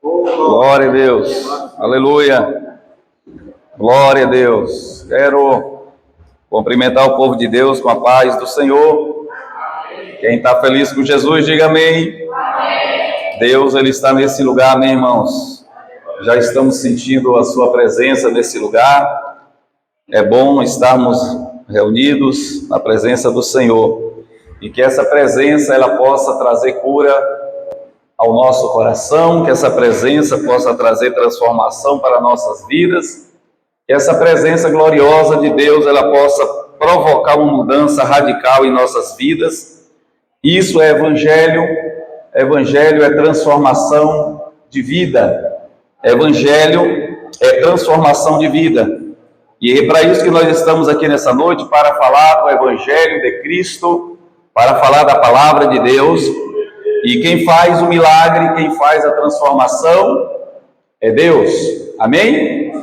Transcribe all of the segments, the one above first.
Glória a Deus. Aleluia. Glória a Deus. Quero cumprimentar o povo de Deus com a paz do Senhor. Quem está feliz com Jesus, diga amém. Deus, Ele está nesse lugar, amém, irmãos? Já estamos sentindo a sua presença nesse lugar. É bom estarmos reunidos na presença do Senhor. E que essa presença, ela possa trazer cura ao nosso coração, que essa presença possa trazer transformação para nossas vidas, que essa presença gloriosa de Deus, ela possa provocar uma mudança radical em nossas vidas. Isso é evangelho é transformação de vida, evangelho é transformação de vida, e é para isso que nós estamos aqui nessa noite, para falar do evangelho de Cristo, para falar da palavra de Deus. E quem faz o milagre, quem faz a transformação é Deus. Amém?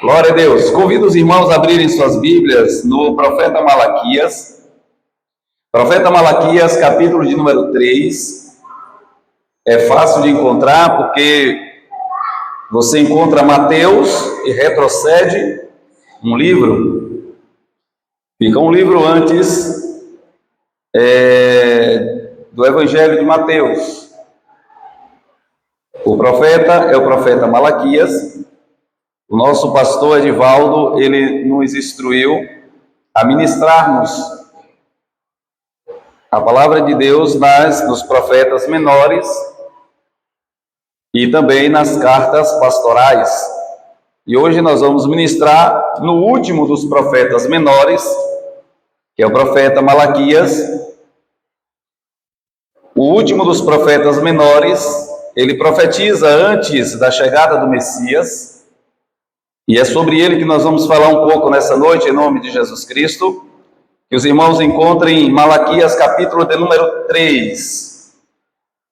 Glória a Deus. Convido os irmãos a abrirem suas Bíblias no profeta Malaquias. Profeta Malaquias, capítulo de número 3. É fácil de encontrar porque você encontra Mateus e retrocede um livro. Fica um livro antes do Evangelho de Mateus. O profeta é o profeta Malaquias. O nosso pastor Edivaldo, ele nos instruiu a ministrarmos a palavra de Deus nos profetas menores e também nas cartas pastorais. E hoje nós vamos ministrar no último dos profetas menores, que é o profeta Malaquias. O último dos profetas menores, ele profetiza antes da chegada do Messias, e é sobre ele que nós vamos falar um pouco nessa noite, em nome de Jesus Cristo. Que os irmãos encontrem Malaquias, capítulo de número 3.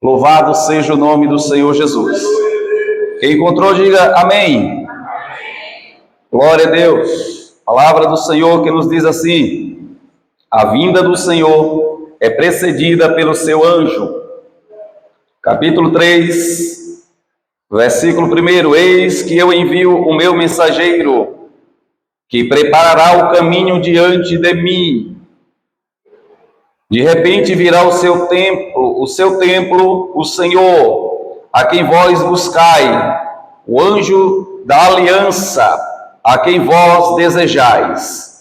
Louvado seja o nome do Senhor Jesus. Quem encontrou, diga amém. Glória a Deus. Palavra do Senhor que nos diz assim: a vinda do Senhor é precedida pelo seu anjo. Capítulo 3, versículo 1. Eis que eu envio o meu mensageiro, que preparará o caminho diante de mim. De repente virá o seu templo, o Senhor, a quem vós buscai, o anjo da aliança, a quem vós desejais.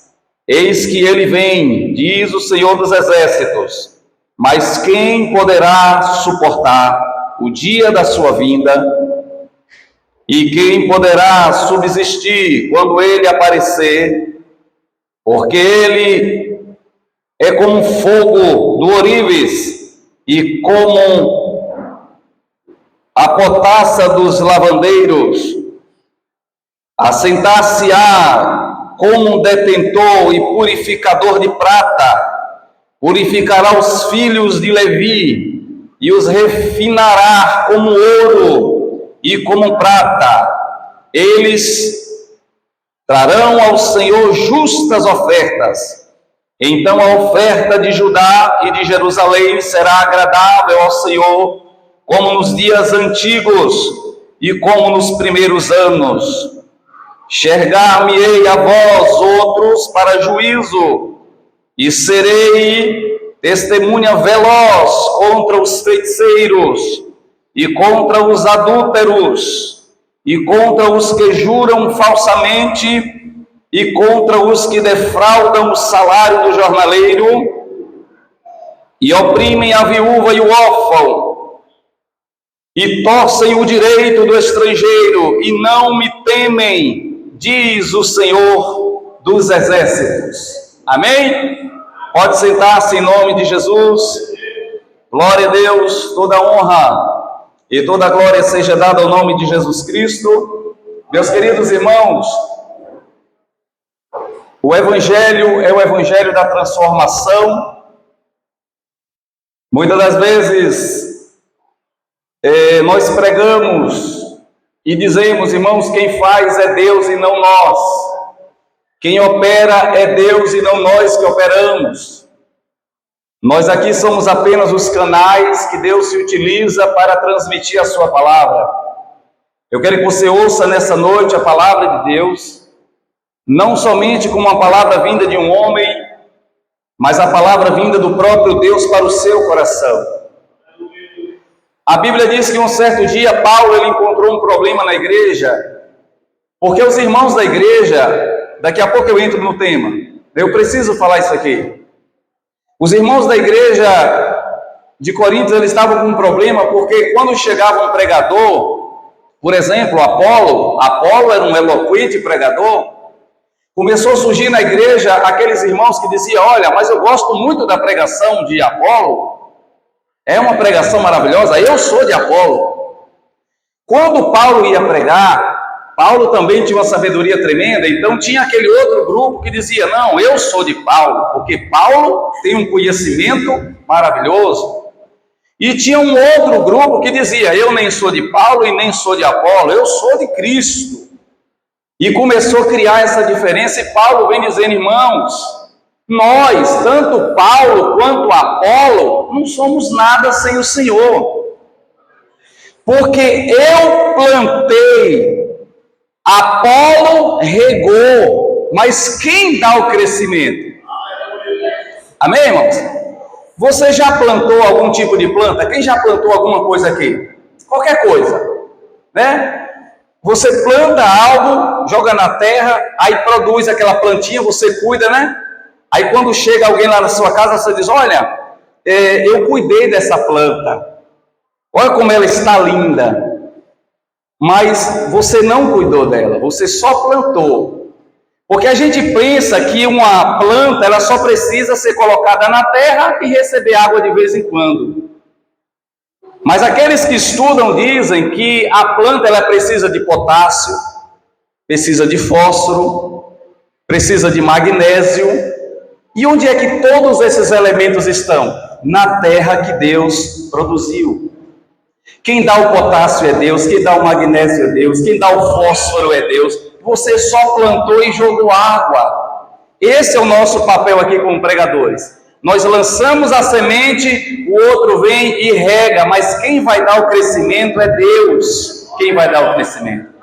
Eis que ele vem, diz o Senhor dos Exércitos, mas quem poderá suportar o dia da sua vinda? E quem poderá subsistir quando ele aparecer? Porque ele é como fogo do ourives e como a potassa dos lavandeiros. Assentar-se-á como um detentor e purificador de prata, purificará os filhos de Levi e os refinará como ouro e como prata. Eles trarão ao Senhor justas ofertas. Então a oferta de Judá e de Jerusalém será agradável ao Senhor, como nos dias antigos e como nos primeiros anos. Enxergar-me-ei a vós outros para juízo, e serei testemunha veloz contra os feiticeiros, e contra os adúlteros, e contra os que juram falsamente, e contra os que defraudam o salário do jornaleiro, e oprimem a viúva e o órfão, e torcem o direito do estrangeiro, e não me temem, diz o Senhor dos Exércitos. Amém? Pode sentar-se em nome de Jesus. Glória a Deus, toda honra e toda glória seja dada ao nome de Jesus Cristo. Meus queridos irmãos, o Evangelho é o Evangelho da transformação. Muitas das vezes nós pregamos e dizemos, irmãos, quem faz é Deus e não nós. Quem opera é Deus e não nós que operamos. Nós aqui somos apenas os canais que Deus se utiliza para transmitir a sua palavra. Eu quero que você ouça nessa noite a palavra de Deus, não somente como uma palavra vinda de um homem, mas a palavra vinda do próprio Deus para o seu coração. A Bíblia diz que um certo dia Paulo ele encontrou um problema na igreja, porque os irmãos da igreja, daqui a pouco eu entro no tema, eu preciso falar isso aqui. Os irmãos da igreja de Corinto, eles estavam com um problema, porque quando chegava um pregador, por exemplo, Apolo era um eloquente pregador, começou a surgir na igreja aqueles irmãos que diziam, olha, mas eu gosto muito da pregação de Apolo, é uma pregação maravilhosa, eu sou de Apolo. Quando Paulo ia pregar, Paulo também tinha uma sabedoria tremenda, então tinha aquele outro grupo que dizia, não, eu sou de Paulo, porque Paulo tem um conhecimento maravilhoso. E tinha um outro grupo que dizia, eu nem sou de Paulo e nem sou de Apolo, eu sou de Cristo. E começou a criar essa diferença, e Paulo vem dizendo, irmãos, nós, tanto Paulo quanto Apolo, não somos nada sem o Senhor. Porque eu plantei, Apolo regou, mas quem dá o crescimento? Amém, irmãos? Você já plantou algum tipo de planta? Quem já plantou alguma coisa aqui? Qualquer coisa, né? Você planta algo, joga na terra, aí produz aquela plantinha, você cuida, né? Aí quando chega alguém lá na sua casa, você diz, olha, eu cuidei dessa planta. Olha como ela está linda. Mas você não cuidou dela, você só plantou. Porque a gente pensa que uma planta, ela só precisa ser colocada na terra e receber água de vez em quando. Mas aqueles que estudam dizem que a planta ela precisa de potássio, precisa de fósforo, precisa de magnésio. E onde é que todos esses elementos estão? Na terra que Deus produziu. Quem dá o potássio é Deus, quem dá o magnésio é Deus, quem dá o fósforo é Deus. Você só plantou e jogou água. Esse é o nosso papel aqui como pregadores. Nós lançamos a semente, o outro vem e rega, mas quem vai dar o crescimento é Deus. Quem vai dar o crescimento?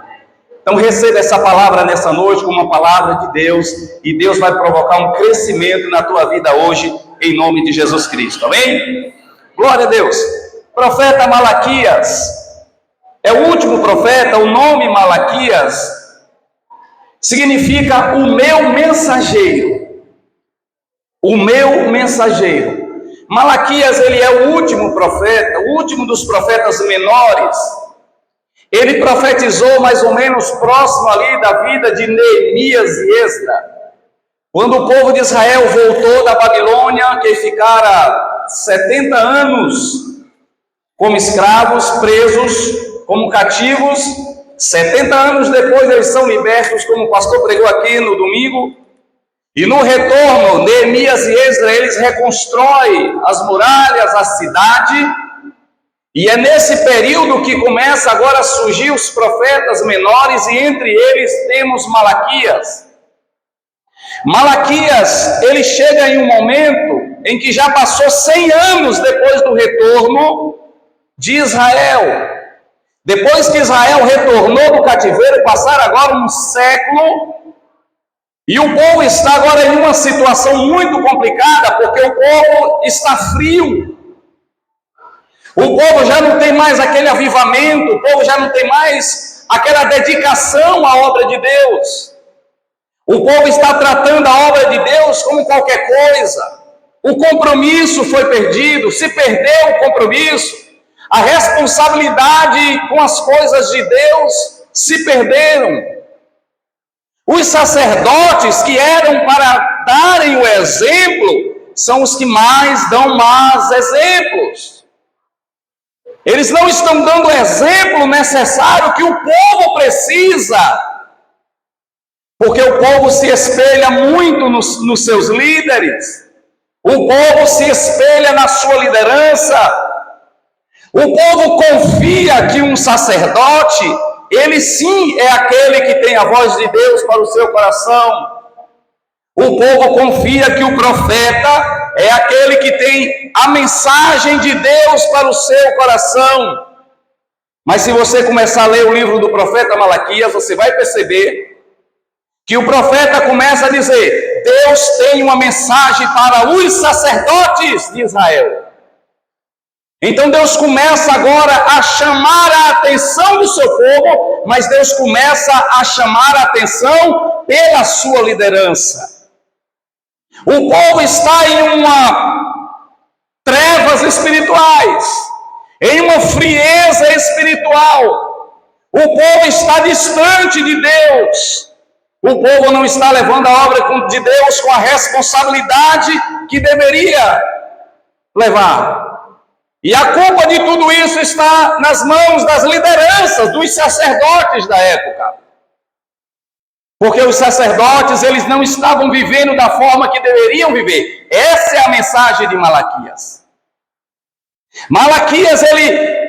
Então receba essa palavra nessa noite como uma palavra de Deus, e Deus vai provocar um crescimento na tua vida hoje, em nome de Jesus Cristo, amém? Glória a Deus. Profeta Malaquias, é o último profeta, o nome Malaquias significa o meu mensageiro. O meu mensageiro. Malaquias, ele é o último profeta, o último dos profetas menores. Ele profetizou mais ou menos próximo ali da vida de Neemias e Esdras. Quando o povo de Israel voltou da Babilônia, que ficara 70 anos como escravos, presos, como cativos, 70 anos depois eles são libertos, como o pastor pregou aqui no domingo. E no retorno, Neemias e Esdras, eles reconstroem as muralhas, a cidade, e é nesse período que começa agora a surgir os profetas menores, e entre eles temos Malaquias. Malaquias, ele chega em um momento em que já passou 100 anos depois do retorno de Israel. Depois que Israel retornou do cativeiro, passaram agora um século, e o povo está agora em uma situação muito complicada, porque o povo está frio. O povo já não tem mais aquele avivamento, o povo já não tem mais aquela dedicação à obra de Deus. O povo está tratando a obra de Deus como qualquer coisa. O compromisso foi perdido, se perdeu o compromisso. A responsabilidade com as coisas de Deus se perderam. Os sacerdotes que eram para darem o exemplo, são os que mais dão más exemplos. Eles não estão dando o exemplo necessário que o povo precisa, porque o povo se espelha muito nos seus líderes, o povo se espelha na sua liderança, o povo confia que um sacerdote, ele sim é aquele que tem a voz de Deus para o seu coração. O povo confia que o profeta é aquele que tem a mensagem de Deus para o seu coração. Mas se você começar a ler o livro do profeta Malaquias, você vai perceber que o profeta começa a dizer: Deus tem uma mensagem para os sacerdotes de Israel. Então Deus começa agora a chamar a atenção do seu povo, mas Deus começa a chamar a atenção pela sua liderança. O povo está em uma trevas espirituais, em uma frieza espiritual. O povo está distante de Deus. O povo não está levando a obra de Deus com a responsabilidade que deveria levar. E a culpa de tudo isso está nas mãos das lideranças, dos sacerdotes da época. Porque os sacerdotes, eles não estavam vivendo da forma que deveriam viver. Essa é a mensagem de Malaquias. Malaquias,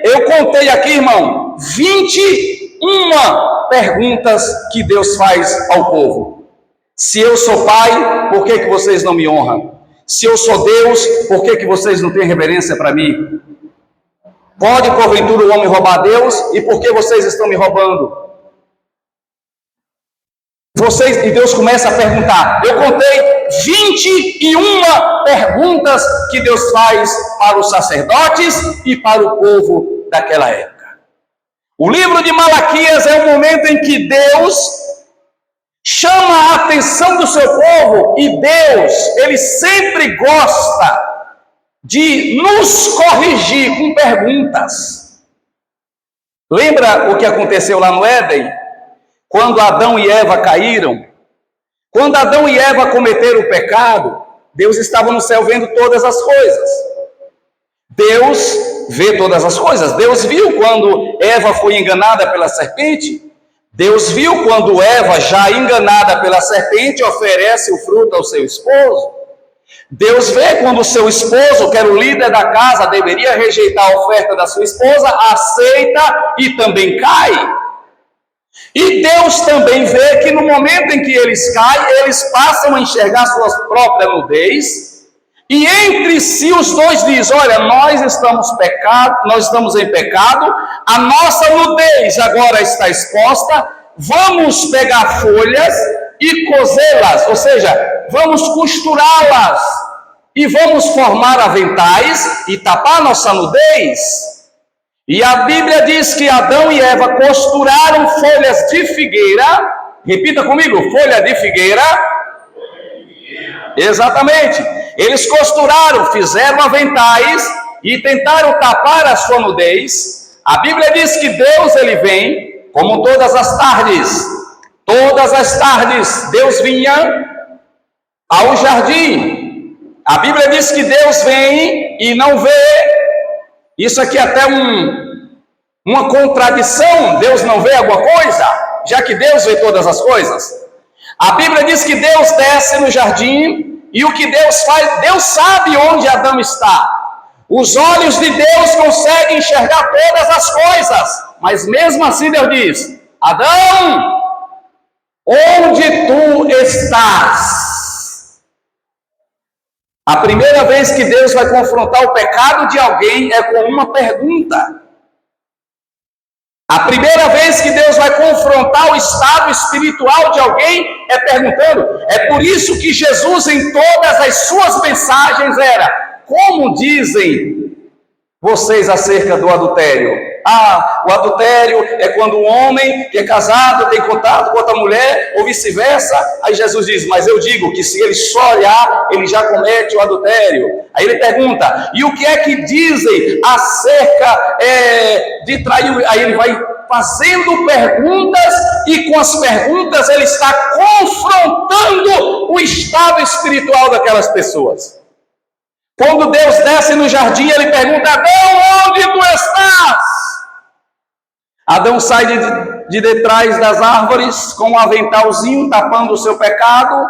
eu contei aqui, irmão, 21 perguntas que Deus faz ao povo. Se eu sou pai, por que vocês não me honram? Se eu sou Deus, por que vocês não têm reverência para mim? Pode, porventura, o homem roubar Deus? E por que vocês estão me roubando? E Deus começa a perguntar. Eu contei 21 perguntas que Deus faz para os sacerdotes e para o povo daquela época. O livro de Malaquias é o momento em que Deus chama a atenção do seu povo, e Deus, ele sempre gosta de nos corrigir com perguntas. Lembra o que aconteceu lá no Éden? Quando Adão e Eva caíram? Quando Adão e Eva cometeram o pecado, Deus estava no céu vendo todas as coisas. Deus vê todas as coisas. Deus viu quando Eva foi enganada pela serpente. Deus viu quando Eva, já enganada pela serpente, oferece o fruto ao seu esposo. Deus vê quando o seu esposo, que era o líder da casa, deveria rejeitar a oferta da sua esposa, aceita e também cai. E Deus também vê que no momento em que eles caem, eles passam a enxergar sua própria nudez, e entre si os dois dizem: olha, nós estamos em pecado, a nossa nudez agora está exposta, vamos pegar folhas e cozê-las, ou seja, vamos costurá-las e vamos formar aventais e tapar nossa nudez. E a Bíblia diz que Adão e Eva costuraram folhas de figueira. Repita comigo: folha de figueira. Exatamente. Eles costuraram, fizeram aventais e tentaram tapar a sua nudez. A Bíblia diz que Deus, ele vem como todas as tardes. Todas as tardes Deus vinha ao jardim. A Bíblia diz que Deus vem e não vê. Isso aqui é até uma contradição. Deus não vê alguma coisa, já que Deus vê todas as coisas. A Bíblia diz que Deus desce no jardim, e o que Deus faz? Deus sabe onde Adão está. Os olhos de Deus conseguem enxergar todas as coisas, mas mesmo assim Deus diz: Adão, onde tu estás? A primeira vez que Deus vai confrontar o pecado de alguém é com uma pergunta. A primeira vez que Deus vai confrontar o estado espiritual de alguém é perguntando. É por isso que Jesus, em todas as suas mensagens, era: como dizem vocês acerca do adultério? O adultério é quando um homem que é casado tem contato com outra mulher, ou vice-versa. Aí Jesus diz: mas eu digo que se ele só olhar, ele já comete o adultério. Aí ele pergunta: e o que é que dizem acerca de trair? Aí ele vai fazendo perguntas, e com as perguntas ele está confrontando o estado espiritual daquelas pessoas. Quando Deus desce no jardim, ele pergunta: Adão, onde tu estás? Adão sai de detrás das árvores com um aventalzinho tapando o seu pecado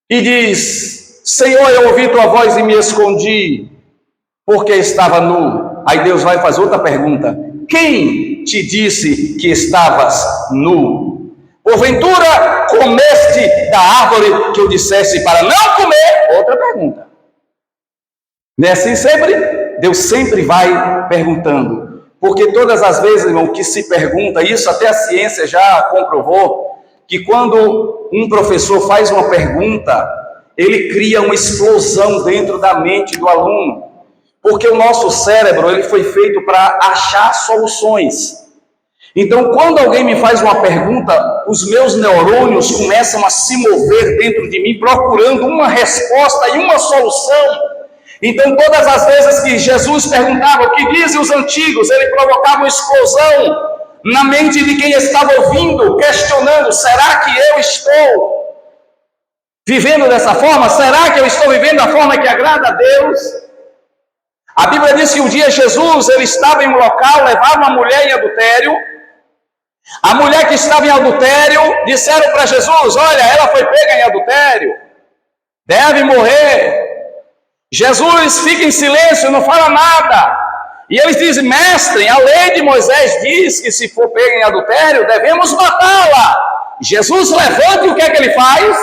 e diz: Senhor, eu ouvi tua voz e me escondi, porque estava nu. Aí Deus vai fazer outra pergunta: quem te disse que estavas nu? Porventura comeste da árvore que eu dissesse para não comer? Outra pergunta. Não é assim sempre? Deus sempre vai perguntando. Porque todas as vezes, irmão, que se pergunta, isso até a ciência já comprovou, que quando um professor faz uma pergunta, ele cria uma explosão dentro da mente do aluno. Porque o nosso cérebro, ele foi feito para achar soluções. Então, quando alguém me faz uma pergunta, os meus neurônios começam a se mover dentro de mim, procurando uma resposta e uma solução. Então, todas as vezes que Jesus perguntava o que dizem os antigos, ele provocava uma explosão na mente de quem estava ouvindo, questionando: será que eu estou vivendo dessa forma? Será que eu estou vivendo da forma que agrada a Deus? A Bíblia diz que um dia Jesus, ele estava em um local, levava uma mulher em adultério. A mulher que estava em adultério, disseram para Jesus: olha, ela foi pega em adultério, deve morrer. Jesus fica em silêncio, não fala nada. E eles dizem: mestre, a lei de Moisés diz que se for pega em adultério, devemos matá-la. Jesus levanta e o que é que ele faz?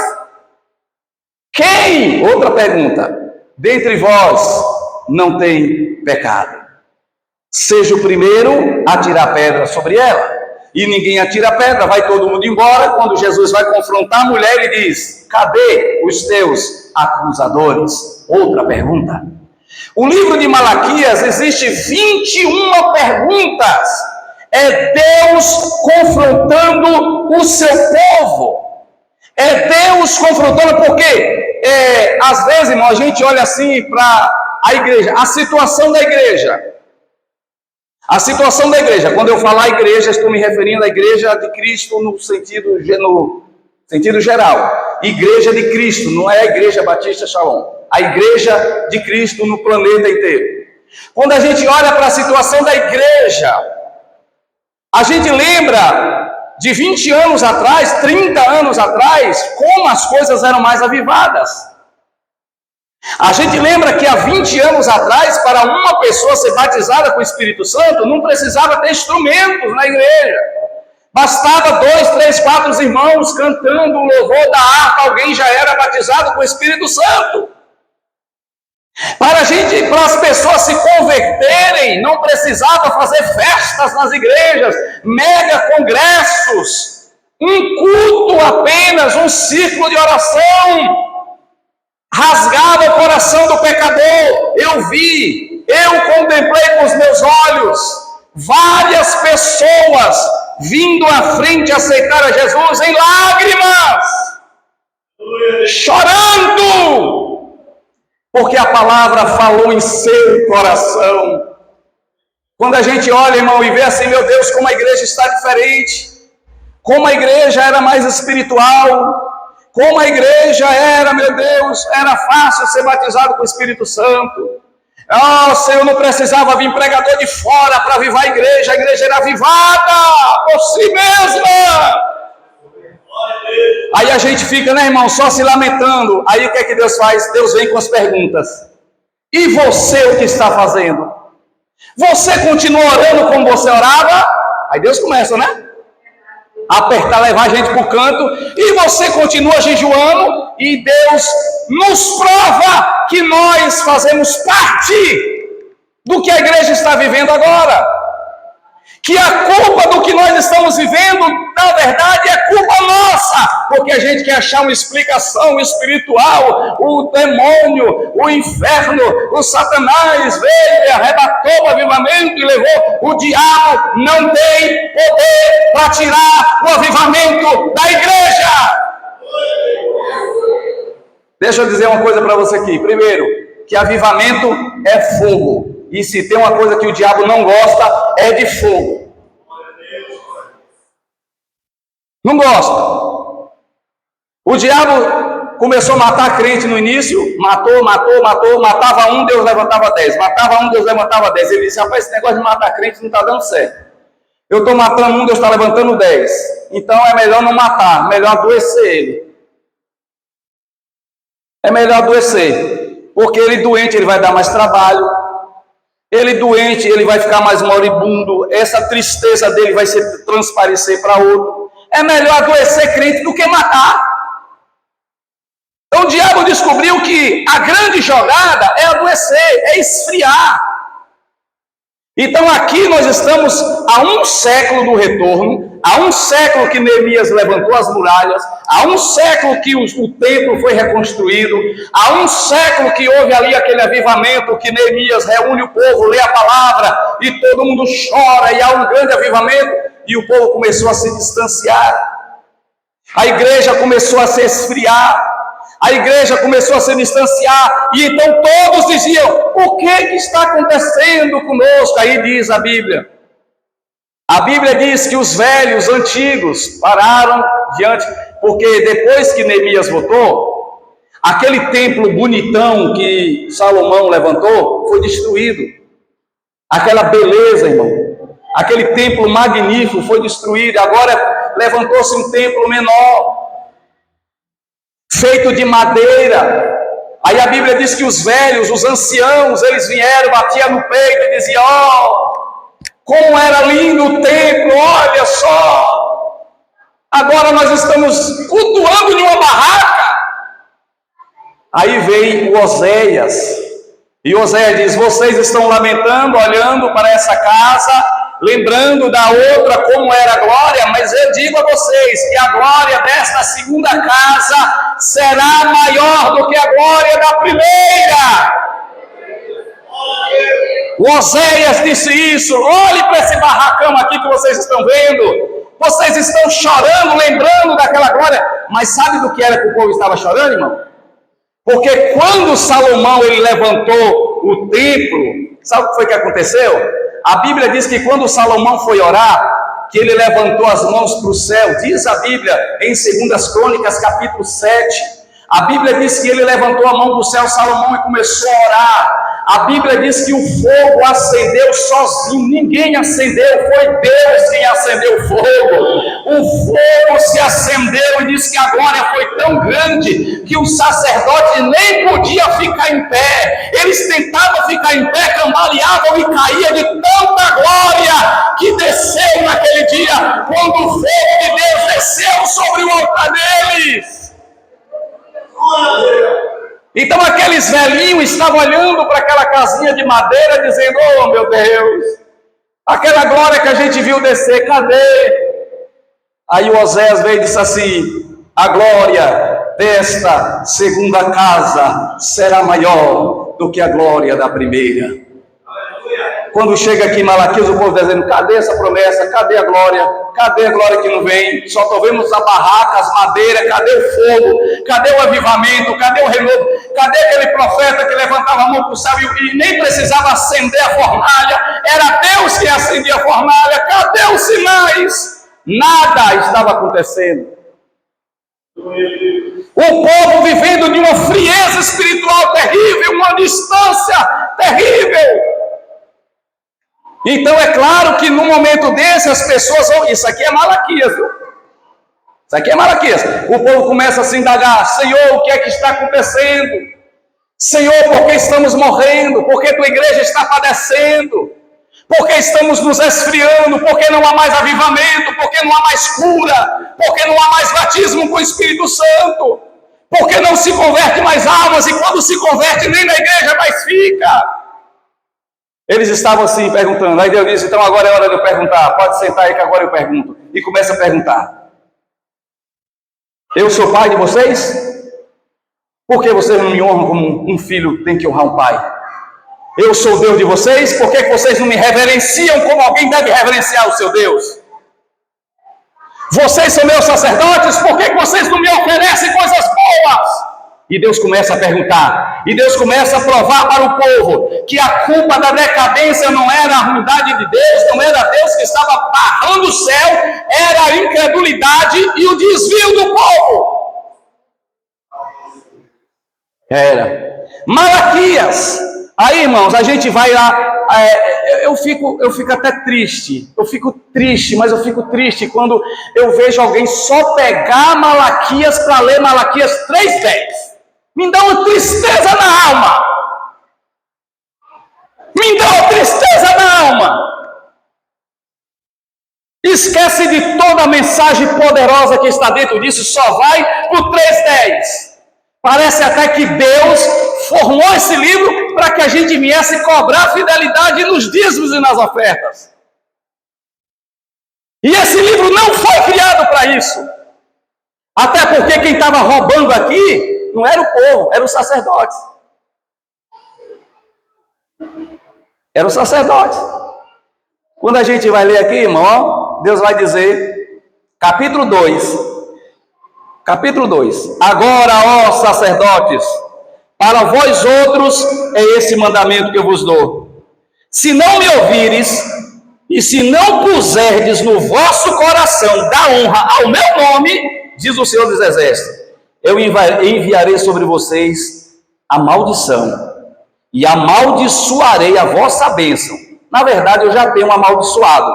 Quem? Outra pergunta: dentre vós não tem pecado, seja o primeiro a tirar pedra sobre ela. E ninguém atira pedra, vai todo mundo embora. Quando Jesus vai confrontar a mulher, ele diz: cadê os teus acusadores? Outra pergunta. O livro de Malaquias existe 21 perguntas. É Deus confrontando o seu povo. É Deus confrontando, porque às vezes, irmão, a gente olha assim para a igreja, a situação da igreja. A situação da igreja, quando eu falar igreja, estou me referindo à igreja de Cristo no sentido geral. Igreja de Cristo, não é a igreja Batista Shalom. A igreja de Cristo no planeta inteiro. Quando a gente olha para a situação da igreja, a gente lembra de 20 anos atrás, 30 anos atrás, como as coisas eram mais avivadas. A gente lembra que há 20 anos atrás, para uma pessoa ser batizada com o Espírito Santo, não precisava ter instrumentos na igreja. Bastava 2, 3, 4 irmãos cantando o louvor da harpa, alguém já era batizado com o Espírito Santo. Para as pessoas se converterem, não precisava fazer festas nas igrejas, mega congressos, um culto apenas, um círculo de oração. Rasgava o coração do pecador. Eu contemplei com os meus olhos várias pessoas vindo à frente aceitar a Jesus em lágrimas, chorando, porque a palavra falou em seu coração. Quando a gente olha, irmão, e vê assim: meu Deus, como a igreja está diferente, como a igreja era mais espiritual, como a igreja era, meu Deus, era fácil ser batizado com o Espírito Santo. O Senhor não precisava vir pregador de fora para avivar a igreja era avivada por si mesma. Aí a gente fica, né, irmão, só se lamentando. Aí o que é que Deus faz? Deus vem com as perguntas: e você, o que está fazendo? Você continua orando como você orava? Aí Deus começa, né? Apertar, levar a gente para o canto. E você continua jejuando, e Deus nos prova que nós fazemos parte do que a igreja está vivendo agora. Que a culpa do que nós estamos vivendo, na verdade, é culpa nossa, porque a gente quer achar uma explicação espiritual. O demônio, o inferno, o Satanás veio e arrebatou o avivamento e levou. O diabo não tem poder para tirar o avivamento da igreja. Deixa eu dizer uma coisa para você aqui. Primeiro, que avivamento é fogo. E se tem uma coisa que o diabo não gosta, é de fogo. Não gosta. O diabo começou a matar crente no início, matou, matava um, Deus levantava 10. Matava um, Deus levantava 10. Ele disse: rapaz, esse negócio de matar crente não está dando certo. Eu estou matando um, Deus está levantando 10. Então é melhor não matar, melhor adoecer ele. É melhor adoecer. Porque ele doente, ele vai dar mais trabalho. Ele doente, ele vai ficar mais moribundo. Essa tristeza dele vai se transparecer para outro. É melhor adoecer crente do que matar. Então o diabo descobriu que a grande jogada é adoecer, é esfriar. Então aqui nós estamos a um século do retorno, há um século que Neemias levantou as muralhas, há um século que o templo foi reconstruído, há um século que houve ali aquele avivamento, que Neemias reúne o povo, lê a palavra, e todo mundo chora, e há um grande avivamento, e o povo começou a se distanciar, a igreja começou a se esfriar, a igreja começou a se distanciar, e então todos diziam: o que está acontecendo conosco? Aí diz a Bíblia diz que os velhos, antigos, pararam diante, porque depois que Neemias voltou, aquele templo bonitão que Salomão levantou, foi destruído. Aquela beleza, irmão, aquele templo magnífico foi destruído, agora levantou-se um templo menor, feito de madeira. Aí a Bíblia diz que os velhos, os anciãos, eles vieram, batiam no peito e diziam: ó, como era lindo o templo, olha só, agora nós estamos cultuando em uma barraca. Aí vem o Oséias, e Oséias diz: vocês estão lamentando, olhando para essa casa, lembrando da outra como era a glória, mas eu digo a vocês que a glória desta segunda casa será maior do que a glória da primeira. O Oséias disse isso: olhe para esse barracão aqui que vocês estão vendo, vocês estão chorando, lembrando daquela glória, mas sabe do que era que o povo estava chorando, irmão? Porque quando Salomão ele levantou o templo, sabe o que foi que aconteceu? A Bíblia diz que quando Salomão foi orar, que ele levantou as mãos para o céu. Diz a Bíblia em 2 Crônicas, capítulo 7. A Bíblia diz que ele levantou a mão para o céu, Salomão, e começou a orar. A Bíblia diz que o fogo acendeu sozinho, ninguém acendeu, foi Deus quem acendeu o fogo. O fogo se acendeu e diz que a glória foi tão grande que os sacerdotes nem podiam ficar em pé. Eles tentavam ficar em pé, cambaleavam e caíam de tanta glória que desceu naquele dia, quando o fogo de Deus desceu sobre o altar deles. Então aqueles velhinhos estavam olhando para aquela casinha de madeira, dizendo: oh meu Deus, aquela glória que a gente viu descer, cadê? Aí o Oséias veio e disse assim: a glória desta segunda casa será maior do que a glória da primeira. Quando chega aqui em Malaquias, o povo dizendo: cadê essa promessa? Cadê a glória? Cadê a glória que não vem? Só vemos a barraca, as madeiras, cadê o fogo? Cadê o avivamento? Cadê o renovo? Cadê aquele profeta que levantava a mão para o céu e nem precisava acender a fornalha? Era Deus que acendia a fornalha. Cadê os sinais? Nada estava acontecendo. O povo vivendo de uma frieza espiritual terrível, uma distância terrível. Então é claro que no momento desse as pessoas vão... Isso aqui é Malaquias, viu? Isso aqui é Malaquias. O povo começa a se indagar: Senhor, o que é que está acontecendo? Senhor, por que estamos morrendo? Por que tua igreja está padecendo? Por que estamos nos esfriando? Por que não há mais avivamento? Por que não há mais cura? Por que não há mais batismo com o Espírito Santo? Por que não se converte mais almas? E quando se converte, nem na igreja mais fica. Eles estavam assim perguntando. Aí Deus disse: então agora é hora de eu perguntar. Pode sentar aí que agora eu pergunto. E começa a perguntar: eu sou pai de vocês? Por que vocês não me honram como um filho tem que honrar um pai? Eu sou Deus de vocês? Por que vocês não me reverenciam como alguém deve reverenciar o seu Deus? Vocês são meus sacerdotes? Por que vocês não me oferecem coisas boas? E Deus começa a perguntar, e Deus começa a provar para o povo que a culpa da decadência não era a ruindade de Deus, não era Deus que estava barrando o céu, era a incredulidade e o desvio do povo. Era Malaquias. Aí, irmãos, a gente vai lá. Eu fico até triste. Eu fico triste, mas eu fico triste quando eu vejo alguém só pegar Malaquias para ler Malaquias 3:10. Me dá uma tristeza na alma. Me dá uma tristeza na alma. Esquece de toda a mensagem poderosa que está dentro disso, só vai para o 3:10. Parece até que Deus formou esse livro para que a gente viesse cobrar fidelidade nos dízimos e nas ofertas. E esse livro não foi criado para isso. Até porque quem estava roubando aqui não era o povo, eram os sacerdotes. Eram os sacerdotes. Quando a gente vai ler aqui, irmão, Deus vai dizer, capítulo 2. Agora, ó sacerdotes, para vós outros é esse mandamento que eu vos dou. Se não me ouvires, e se não puserdes no vosso coração dar honra ao meu nome, diz o Senhor dos Exércitos, eu enviarei sobre vocês a maldição, e amaldiçoarei a vossa bênção. Na verdade, eu já tenho amaldiçoado,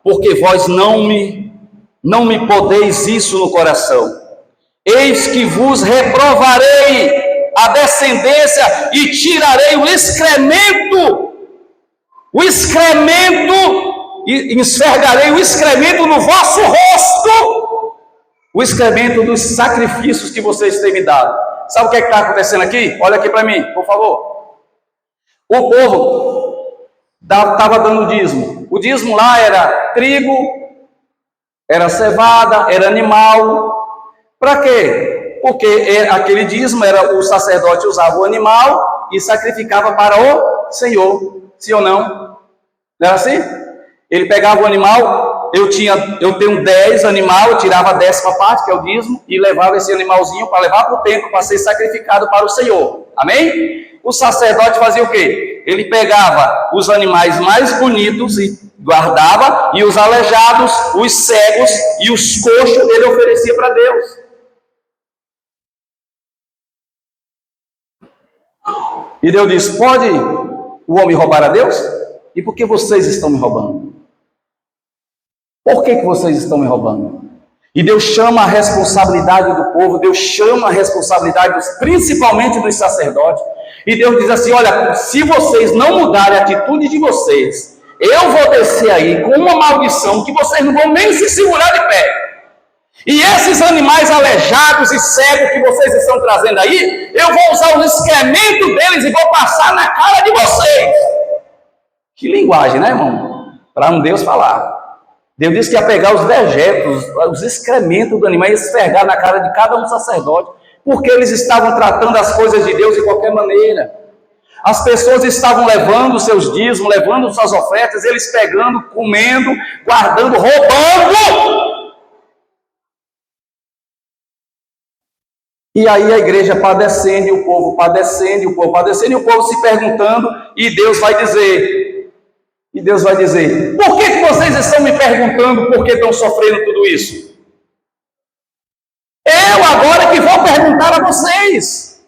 porque vós não me podeis isso no coração. Eis que vos reprovarei a descendência e tirarei o excremento, e esfregarei o excremento no vosso rosto, o excremento dos sacrifícios que vocês têm me dado. Sabe o que está acontecendo aqui? Olha aqui para mim, por favor. O povo estava dando dízimo. O dízimo lá era trigo, era cevada, era animal. Para quê? Porque aquele dízimo era o sacerdote usava o animal e sacrificava para o Senhor. Sim ou não? Não era assim? Ele pegava o animal, eu tenho 10 animais, eu tirava a 10ª parte, que é o dízimo, e levava esse animalzinho para levar para o templo, para ser sacrificado para o Senhor. Amém? O sacerdote fazia o quê? Ele pegava os animais mais bonitos e guardava, e os aleijados, os cegos e os coxos ele oferecia para Deus. E Deus disse, pode o homem roubar a Deus? E por que vocês estão me roubando? Por que vocês estão me roubando? E Deus chama a responsabilidade do povo, Deus chama a responsabilidade principalmente dos sacerdotes. E Deus diz assim, olha, se vocês não mudarem a atitude de vocês, eu vou descer aí com uma maldição que vocês não vão nem se segurar de pé. E esses animais aleijados e cegos que vocês estão trazendo aí, eu vou usar o excremento deles e vou passar na cara de vocês. Que linguagem, né, irmão? Para um Deus falar. Deus disse que ia pegar os dejetos, os excrementos do animal e esfregar na cara de cada um sacerdote, porque eles estavam tratando as coisas de Deus de qualquer maneira. As pessoas estavam levando os seus dízimos, levando suas ofertas, eles pegando, comendo, guardando, roubando. E aí a igreja padecendo, e o povo padecendo, e o povo padecendo, e o povo se perguntando, e Deus vai dizer, por que vocês estão me perguntando por que estão sofrendo tudo isso? Eu agora que vou perguntar a vocês,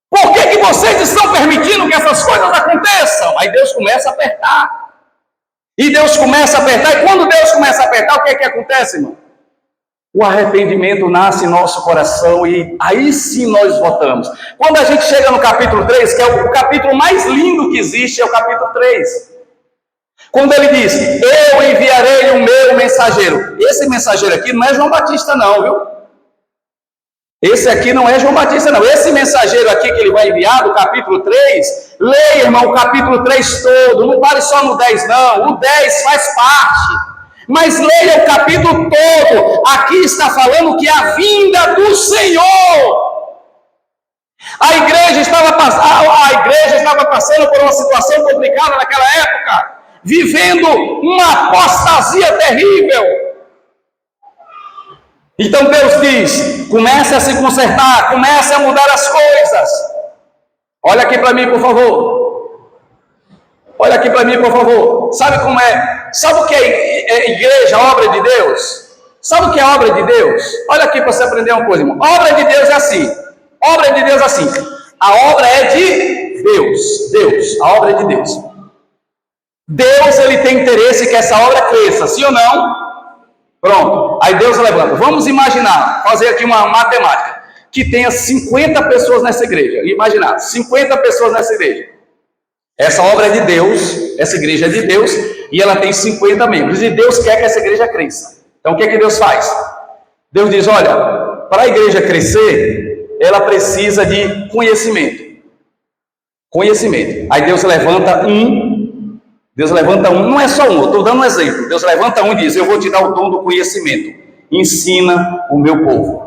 por que vocês estão permitindo que essas coisas aconteçam? Aí Deus começa a apertar, e Deus começa a apertar, e quando Deus começa a apertar, o que acontece, irmão? O arrependimento nasce em nosso coração e aí sim nós votamos. Quando a gente chega no capítulo 3, que é o capítulo mais lindo que existe, é o capítulo 3. Quando ele diz, eu enviarei o meu mensageiro. Esse mensageiro aqui não é João Batista não, viu? Esse aqui não é João Batista não. Esse mensageiro aqui que ele vai enviar, do capítulo 3, leia, irmão, o capítulo 3 todo. Não pare só no 10 não. O 10 faz parte. Mas leia o capítulo todo. Aqui está falando que a vinda do Senhor. A igreja estava passando por uma situação complicada naquela época, vivendo uma apostasia terrível. Então Deus diz, comece a se consertar, comece a mudar as coisas. Olha aqui para mim, por favor. Olha aqui para mim, por favor. Sabe como é? Sabe o que é igreja, obra de Deus? Sabe o que é obra de Deus? Olha aqui para você aprender uma coisa, irmão. Obra de Deus é assim. Obra de Deus é assim. A obra é de Deus. Deus. A obra é de Deus. Deus, ele tem interesse que essa obra cresça, sim ou não? Pronto. Aí Deus levanta. Vamos imaginar, fazer aqui uma matemática, que tenha 50 pessoas nessa igreja. Imaginar, 50 pessoas nessa igreja. Essa obra é de Deus, essa igreja é de Deus, e ela tem 50 membros, e Deus quer que essa igreja cresça. Então o que Deus faz? Deus diz, olha, para a igreja crescer, ela precisa de conhecimento. Conhecimento. Aí Deus levanta um, não é só um, eu estou dando um exemplo. Deus levanta um e diz: eu vou te dar o dom do conhecimento, ensina o meu povo.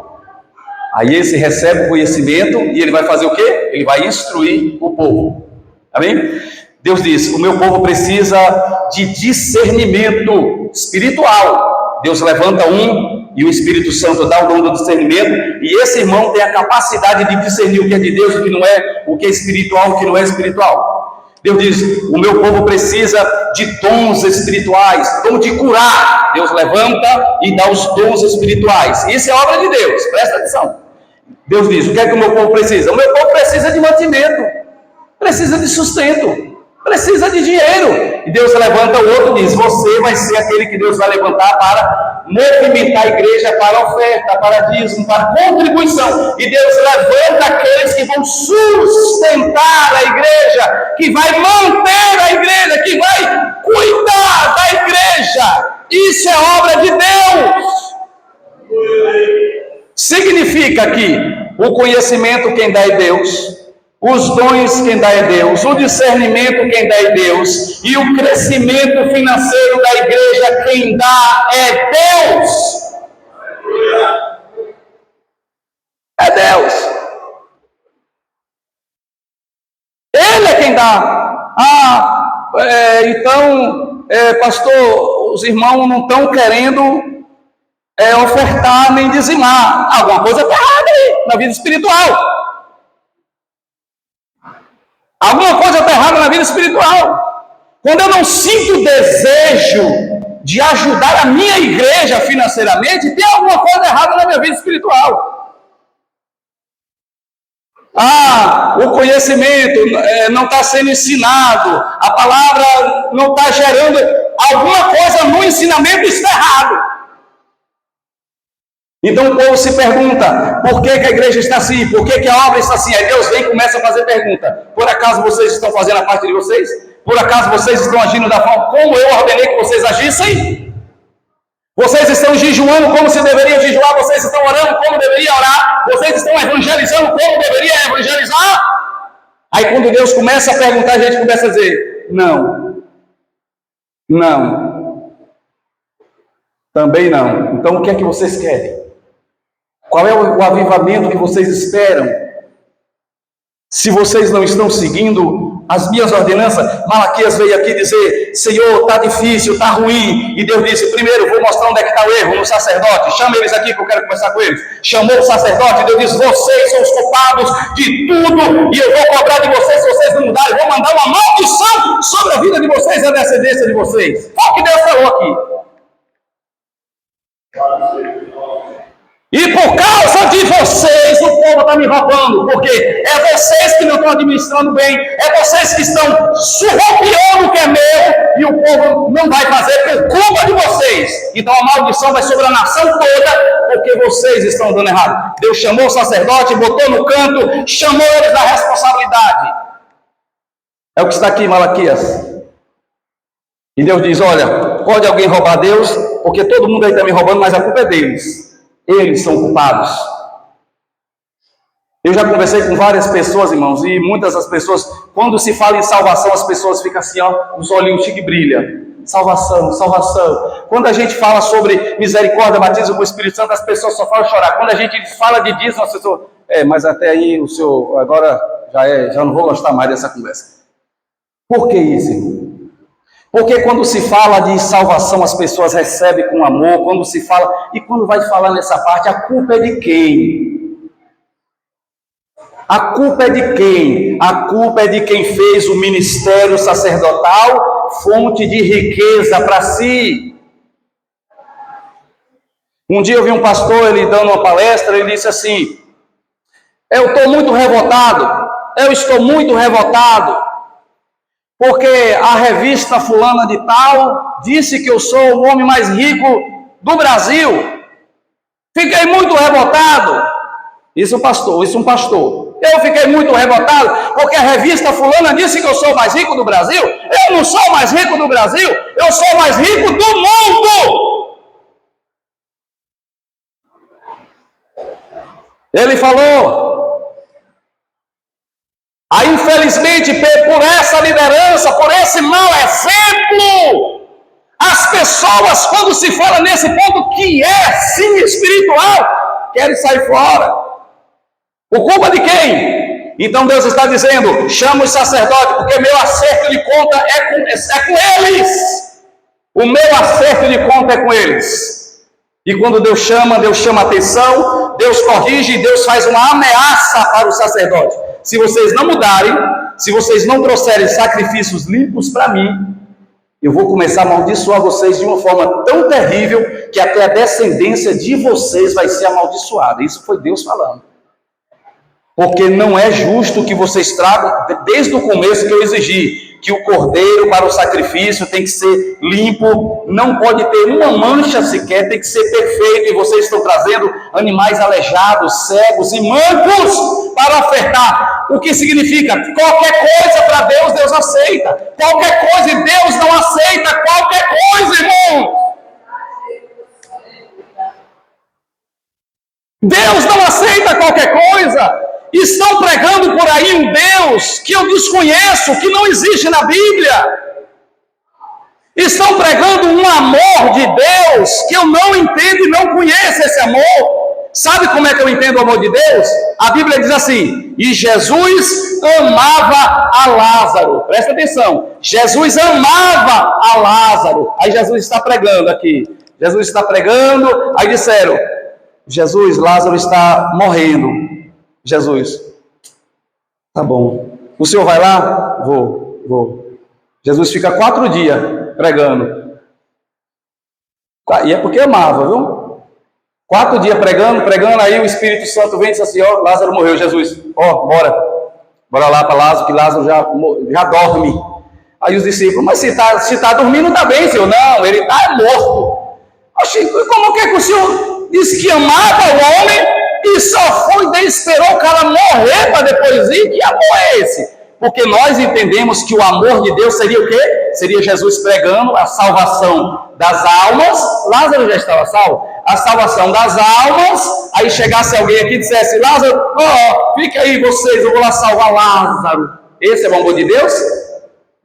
Aí esse recebe o conhecimento e ele vai fazer o quê? Ele vai instruir o povo. Amém? Deus diz: o meu povo precisa de discernimento espiritual. Deus levanta um e o Espírito Santo dá o dom do discernimento, e esse irmão tem a capacidade de discernir o que é de Deus, o que não é, o que é espiritual, o que não é espiritual. Deus diz: o meu povo precisa de dons espirituais, dom de curar. Deus levanta e dá os dons espirituais. Isso é obra de Deus, presta atenção. Deus diz: o que é que o meu povo precisa? O meu povo precisa de mantimento, precisa de sustento, precisa de dinheiro. E Deus levanta o outro e diz: você vai ser aquele que Deus vai levantar para movimentar a igreja para oferta, para dízimo, para contribuição. E Deus levanta aqueles que vão sustentar a igreja, que vai manter a igreja, que vai cuidar da igreja. Isso é obra de Deus. Significa que o conhecimento quem dá é Deus, os dons quem dá é Deus, o discernimento quem dá é Deus, e o crescimento financeiro da igreja quem dá é Deus. É Deus. Ele é quem dá. Então, pastor, os irmãos não estão querendo ofertar nem dizimar. Alguma coisa está errada aí na vida espiritual. Alguma coisa está errada na vida espiritual. Quando eu não sinto desejo de ajudar a minha igreja financeiramente, tem alguma coisa errada na minha vida espiritual. O conhecimento não está sendo ensinado, a palavra não está gerando, alguma coisa no ensinamento está errado. Então o povo se pergunta: por que a igreja está assim? Por que a obra está assim? Aí Deus vem e começa a fazer pergunta: por acaso vocês estão fazendo a parte de vocês? Por acaso vocês estão agindo da forma como eu ordenei que vocês agissem? Vocês estão jejuando como se deveria jejuar? Vocês estão orando como deveria orar? Vocês estão evangelizando como deveria evangelizar? Aí quando Deus começa a perguntar, a gente começa a dizer: não, também não. Então o que é que vocês querem? Qual é o avivamento que vocês esperam? Se vocês não estão seguindo as minhas ordenanças, Malaquias veio aqui dizer: Senhor, está difícil, está ruim. E Deus disse: primeiro, vou mostrar onde é que está o erro, no sacerdote. Chama eles aqui que eu quero conversar com eles. Chamou o sacerdote, Deus disse: vocês são os culpados de tudo, e eu vou cobrar de vocês se vocês não mudarem. Vou mandar uma maldição sobre a vida de vocês e a descendência de vocês. Olha o que Deus falou aqui. E por causa de vocês, o povo está me roubando, porque é vocês que não estão administrando bem, é vocês que estão surrupiando o que é meu, e o povo não vai fazer por culpa de vocês. Então a maldição vai sobre a nação toda, porque vocês estão dando errado. Deus chamou o sacerdote, botou no canto, chamou eles da responsabilidade. É o que está aqui em Malaquias. E Deus diz: olha, pode alguém roubar Deus, porque todo mundo aí está me roubando, mas a culpa é deles. Eles são culpados. Eu já conversei com várias pessoas, irmãos, e muitas das pessoas, quando se fala em salvação, as pessoas ficam assim, os olhinhos que brilham. Salvação, salvação. Quando a gente fala sobre misericórdia, batismo com o Espírito Santo, as pessoas só falam chorar. Quando a gente fala de dízimo, as pessoas, mas até aí o senhor, agora já não vou gostar mais dessa conversa. Por que isso, irmão? Porque quando se fala de salvação, as pessoas recebem com amor, quando se fala, e quando vai falar nessa parte, a culpa é de quem? A culpa é de quem? A culpa é de quem fez o ministério sacerdotal fonte de riqueza para si. Um dia eu vi um pastor, ele dando uma palestra, ele disse assim: eu estou muito revoltado, eu estou muito revoltado, porque a revista fulana de tal disse que eu sou o homem mais rico do Brasil. Fiquei muito revoltado. Isso um pastor. Eu fiquei muito revoltado, porque a revista fulana disse que eu sou o mais rico do Brasil. Eu não sou o mais rico do Brasil, eu sou o mais rico do mundo. Ele falou: Aí, infelizmente, por essa liderança, por esse mau exemplo, as pessoas, quando se fala nesse ponto que é sim espiritual, querem sair fora. Por culpa de quem? Então Deus está dizendo: chama os sacerdotes, porque meu acerto de conta é com eles. O meu acerto de conta é com eles. E quando Deus chama atenção, Deus corrige, Deus faz uma ameaça para o sacerdote. Se vocês não mudarem, se vocês não trouxerem sacrifícios limpos para mim, eu vou começar a amaldiçoar vocês de uma forma tão terrível que até a descendência de vocês vai ser amaldiçoada. Isso foi Deus falando. Porque não é justo que vocês tragam, desde o começo que eu exigi, que o cordeiro para o sacrifício tem que ser limpo, não pode ter uma mancha sequer, tem que ser perfeito, e vocês estão trazendo animais aleijados, cegos e mancos para ofertar. O que significa? Qualquer coisa para Deus, Deus aceita. Qualquer coisa, e Deus não aceita qualquer coisa, irmão. Deus não aceita qualquer coisa. Estão pregando por aí um Deus que eu desconheço, que não existe na Bíblia. Estão pregando um amor de Deus que eu não entendo e não conheço esse amor. Sabe como é que eu entendo o amor de Deus? A Bíblia diz assim: e Jesus amava a Lázaro. Presta atenção. Jesus amava a Lázaro. Aí Jesus está pregando aqui. Jesus está pregando. Aí disseram: Jesus, Lázaro está morrendo. Jesus: tá bom. O senhor vai lá? Vou. Jesus fica 4 dias pregando. E é porque amava, viu? 4 dias pregando, aí o Espírito Santo vem e diz assim: ó, Lázaro morreu. Jesus: ó, bora lá para Lázaro, que Lázaro já dorme. Aí os discípulos: mas se tá dormindo, tá bem, senhor. Não, ele tá morto. Oxi, como que o senhor disse que amava o homem e só esperou o cara morrer para depois ir? Que amor é esse? Porque nós entendemos que o amor de Deus seria o quê? Seria Jesus pregando a salvação das almas. Lázaro já estava salvo. A salvação das almas. Aí chegasse alguém aqui e dissesse: Lázaro, fica aí vocês, eu vou lá salvar Lázaro. Esse é o amor de Deus?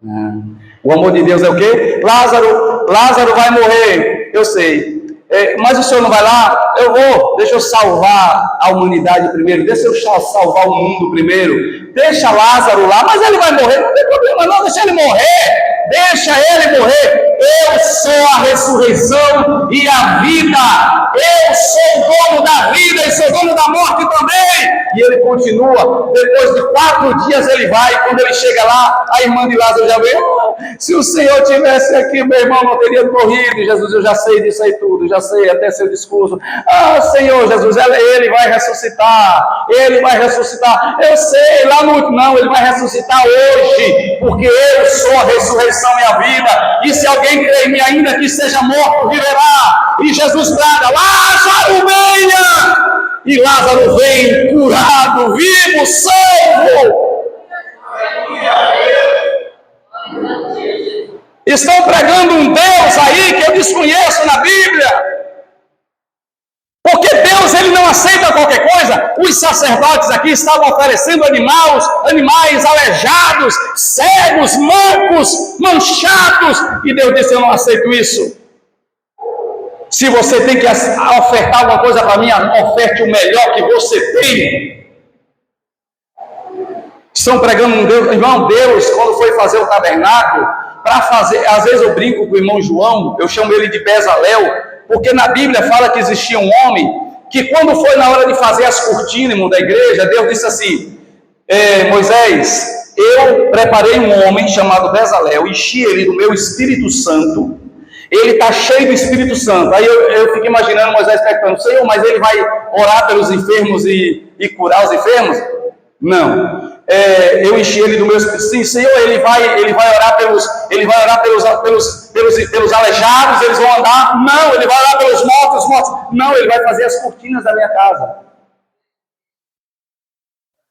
Não. O amor de Deus é o quê? Lázaro vai morrer, eu sei. Mas o senhor não vai lá? Eu vou. Deixa eu salvar a humanidade primeiro. Deixa eu salvar o mundo primeiro. Deixa Lázaro lá. Mas ele vai morrer. Não tem problema não. Deixa ele morrer. Deixa ele morrer. Eu sou a ressurreição e a vida. Eu sou o dono da vida e sou dono da morte também. E ele continua. Depois de 4 dias ele vai. Quando ele chega lá, a irmã de Lázaro já veio: se o Senhor tivesse aqui, meu irmão não teria morrido. Jesus: eu já sei disso aí tudo. Já sei até seu discurso. Senhor Jesus, ele vai ressuscitar. Ele vai ressuscitar. Eu sei, lá no último. Não, ele vai ressuscitar hoje. Porque eu sou a ressurreição e a vida. E se alguém crê em mim, ainda que seja morto, viverá. E Jesus brada: Lázaro, venha! E Lázaro vem curado, vivo, salvo. Estão pregando um Deus aí que eu desconheço na Bíblia. Porque Deus, ele não aceita qualquer coisa. Os sacerdotes aqui estavam oferecendo animais aleijados, cegos, mancos, manchados. E Deus disse: eu não aceito isso. Se você tem que ofertar alguma coisa para mim, oferte o melhor que você tem. Estão pregando um Deus. Irmão, Deus, quando foi fazer o tabernáculo, às vezes eu brinco com o irmão João, eu chamo ele de Bezalel, porque na Bíblia fala que existia um homem que, quando foi na hora de fazer as cortinas, irmão, da igreja, Deus disse assim: Moisés, eu preparei um homem chamado Bezalel, enchi ele do meu Espírito Santo. Ele está cheio do Espírito Santo. Aí eu fico imaginando Moisés perguntando: Senhor, mas ele vai orar pelos enfermos e curar os enfermos? Não. Eu enchi ele do meu Espírito. Sim, Senhor, ele vai orar pelos aleijados, eles vão andar. Não, ele vai orar pelos mortos. Não, ele vai fazer as cortinas da minha casa.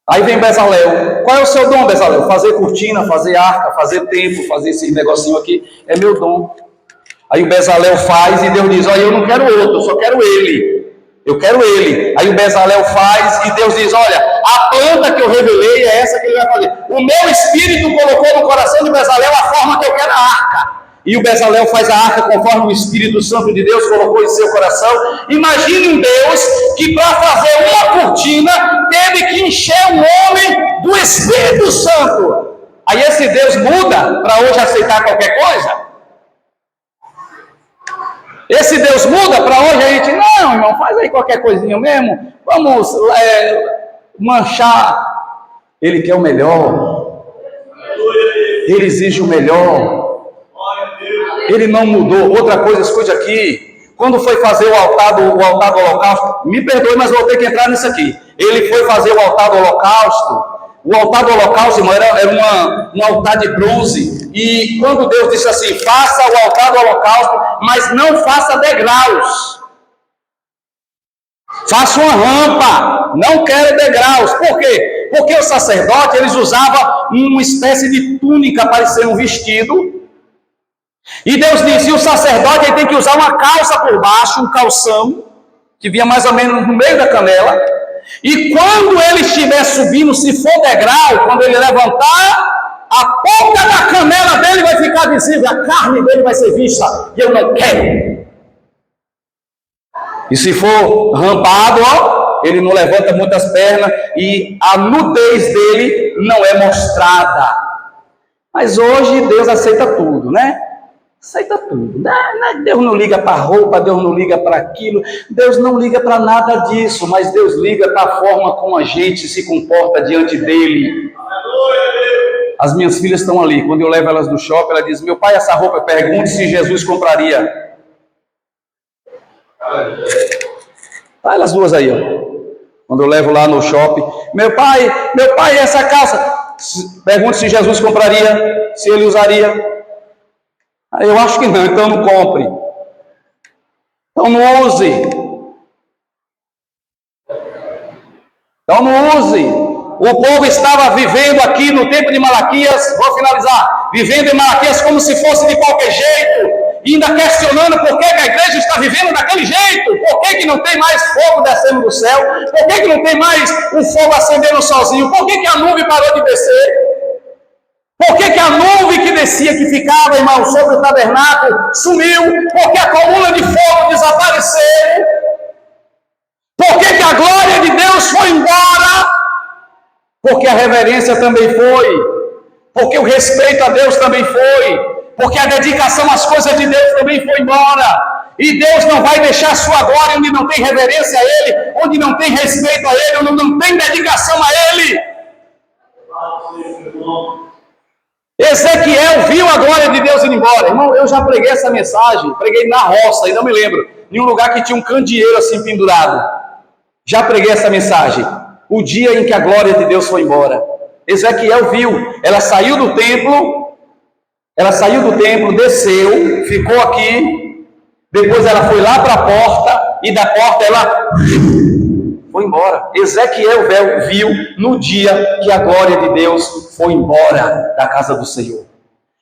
Aí vem Bezalel. Qual é o seu dom, Bezalel? Fazer cortina, fazer arca, fazer templo, fazer esse negocinho aqui. É meu dom. Aí o Bezalel faz e Deus diz: olha, eu não quero outro, eu só quero ele. Eu quero ele. Aí o Bezalel faz e Deus diz, olha, a planta que eu revelei é essa que ele vai fazer. O meu espírito colocou no coração de Bezalel a forma que eu quero a arca. E o Bezalel faz a arca conforme o Espírito Santo de Deus colocou em seu coração. Imagine um Deus que para fazer uma cortina teve que encher um homem do Espírito Santo. Aí esse Deus muda para hoje aceitar qualquer coisa? Esse Deus muda para hoje a gente, não, irmão, faz aí qualquer coisinha mesmo, vamos manchar. Ele quer o melhor, ele exige o melhor, ele não mudou. Outra coisa, escute aqui, quando foi fazer o altar do holocausto, me perdoe, mas vou ter que entrar nisso aqui. Ele foi fazer o altar do holocausto. O altar do holocausto, irmão, era um altar de bronze. E quando Deus disse assim, faça o altar do holocausto, mas não faça degraus. Faça uma rampa, não quero degraus. Por quê? Porque o sacerdote, eles usavam uma espécie de túnica parecendo um vestido. E Deus disse, o sacerdote ele tem que usar uma calça por baixo, um calção, que vinha mais ou menos no meio da canela. E quando ele estiver subindo, se for degrau, quando ele levantar, a ponta da canela dele vai ficar visível, a carne dele vai ser vista, e eu não quero. E se for rampado, ó, ele não levanta muitas pernas, e a nudez dele não é mostrada. Mas hoje Deus aceita tudo, né? Aceita tudo. Deus não liga para a roupa, Deus não liga para aquilo, Deus não liga para nada disso, mas Deus liga para a forma como a gente se comporta diante dele. As minhas filhas estão ali, quando eu levo elas do shopping, ela diz, meu pai, essa roupa, pergunte se Jesus compraria. Tá elas duas aí, ó. Quando eu levo lá no shopping, meu pai, essa calça, pergunte se Jesus compraria, se ele usaria. Eu acho que não, então não compre. Então não use. Então não use. O povo estava vivendo aqui no tempo de Malaquias, vou finalizar, vivendo em Malaquias como se fosse de qualquer jeito, e ainda questionando por que a igreja está vivendo daquele jeito, por que não tem mais fogo descendo do céu, por que não tem mais o fogo acendendo sozinho, por que a nuvem parou de descer? Por que a nuvem que descia, que ficava, irmão, sobre o tabernáculo, sumiu? Por que a coluna de fogo desapareceu? Por que a glória de Deus foi embora? Porque a reverência também foi. Porque o respeito a Deus também foi. Porque a dedicação às coisas de Deus também foi embora. E Deus não vai deixar sua glória onde não tem reverência a Ele, onde não tem respeito a Ele, onde não tem dedicação a Ele. Ezequiel viu a glória de Deus ir embora. Irmão, eu já preguei essa mensagem, preguei na roça, e não me lembro, em um lugar que tinha um candeeiro assim pendurado. Já preguei essa mensagem. O dia em que a glória de Deus foi embora. Ezequiel viu, ela saiu do templo, desceu, ficou aqui, depois ela foi lá para a porta, e da porta ela foi embora. Ezequiel viu no dia que a glória de Deus foi embora da casa do Senhor.